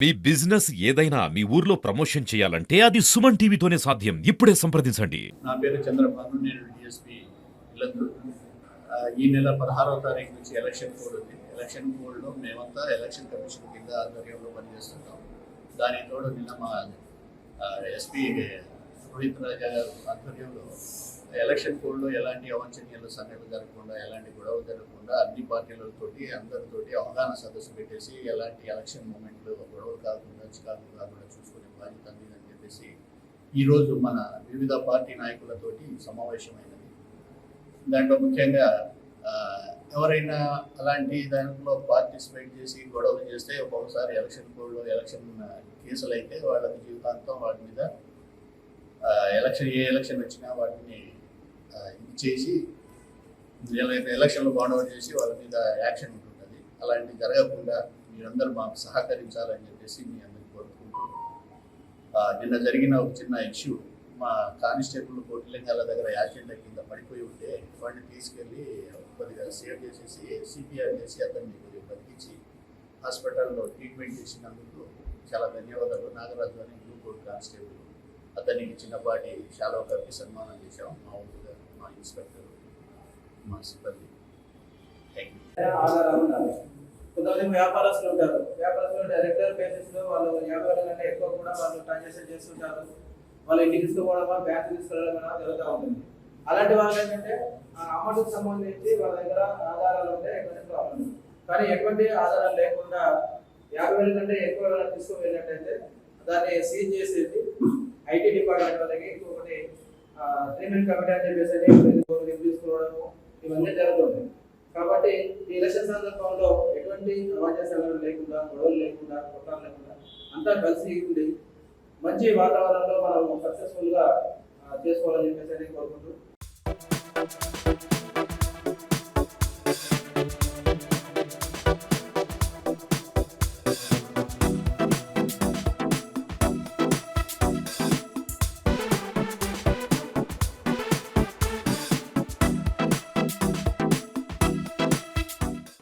మీ business ఏదైనా మీ ఊర్లో promotion చేయాలంటే అది సుమన్ టీవీతోనే సాధ్యం. ఇప్పుడే సంప్రదించండి. నా పేరు చంద్రబాబు, నేను డిఎస్పీ ఇల్లందు. ఈ నెల 16వ తారీఖు నుంచి ఎలక్షన్ కోడ్ ఉంది. ఎలక్షన్ కోడ్లో మేమంతా ఎలక్షన్ కమిషన్ కింద ఆధ్వర్యంలో పనిచేస్తున్నాం. దానికి తోడు నిన్న మా ఎస్పీ రోహిత్ రాజా గారు ఆధ్వర్యంలో ఎలక్షన్ కోడ్లో ఎలాంటి అవాంఛనీయాలు సంఘటనలు జరగకుండా, ఎలాంటి గొడవలు జరగకుండా అన్ని పార్టీలతోటి అందరితోటి అవగాహన సదస్సు పెట్టేసి ఎలాంటి ఎలక్షన్ మూమెంట్లు గొడవలు కాకుండా చికాకులు కాకుండా చూసుకునే బాధ్యత అని చెప్పేసి ఈరోజు మన వివిధ పార్టీ నాయకులతోటి సమావేశమైనది. దాంట్లో ముఖ్యంగా ఎవరైనా అలాంటి దాంట్లో పార్టిసిపేట్ చేసి గొడవలు చేస్తే ఒక్కొక్కసారి ఎలక్షన్ కోడ్లో ఎలక్షన్ కేసులు అయితే వాళ్ళకి జీవితాంతం వాటి మీద ఏ ఎలక్షన్ వచ్చినా వాటిని ఇది చేసి ఎలక్షన్లో గొడవలు చేసి వాళ్ళ మీద యాక్షన్ ఉంటుంది. అలాంటివి జరగకుండా మీరందరూ మాకు సహకరించాలని చెప్పేసి మీ అందరికీ కోరుకుంటూ, నిన్న జరిగిన ఒక చిన్న ఇష్యూ, మా కానిస్టేబుల్ కోటిలింగాల దగ్గర యాక్సిడెంట్ కింద పడిపోయి ఉంటే వాడిని తీసుకెళ్ళి కొద్దిగా సేవ్ చేసేసి సిపిఆర్ చేసి అతన్ని కొద్దిగా బతికించి హాస్పిటల్లో ట్రీట్మెంట్ చేసినందుకు చాలా ధన్యవాదాలు. నాగరాజు అని బ్లూ కోట్ కానిస్టేబుల్, అతనికి చిన్నపాటి శాలువా కప్పి సన్మానం చేశాం. మా ఊరుగా మా ఇన్స్పెక్టర్, మా సిబ్బంది. Thank you. కొంతమంది వ్యాపారస్తులు ఉంటారు. వ్యాపారస్తులు రెగ్యులర్ బేసిస్లో వాళ్ళు వ్యాపారం కంటే ఎక్కువ కూడా వాళ్ళు ట్రాన్సాక్షన్ చేస్తుంటారు. వాళ్ళు ఇంటికి తీసుకోవడమా, బ్యాంక్ తీసుకెళ్ళడమా జరుగుతూ ఉంటుంది. అలాంటి వాళ్ళు ఏంటంటే అమౌంట్కి సంబంధించి వాళ్ళ దగ్గర ఆధారాలు ఉంటే ఎటువంటి ప్రాబ్లం, కానీ ఎటువంటి ఆధారాలు లేకుండా 50,000 కంటే ఎక్కువ తీసుకువెళ్ళినట్టయితే దాన్ని సీజ్ చేసేది ఐటీ డిపార్ట్మెంట్ వాళ్ళకి, ఇంకొకటి 3 మెన్ కమిటీ అని చెప్పేసి తీసుకోవడము ఇవన్నీ జరుగుతుంది. కాబట్టి ఈ ఎలక్షన్ సందర్భంలో ఎటువంటి అవాంఛనీయాలు లేకుండా, గొడవలు లేకుండా, కొట్టాలు లేకుండా అంతా కలిసి ఉండి మంచి వాతావరణంలో మనం సక్సెస్ఫుల్గా చేసుకోవాలని చెప్పేసి కోరుకుంటూ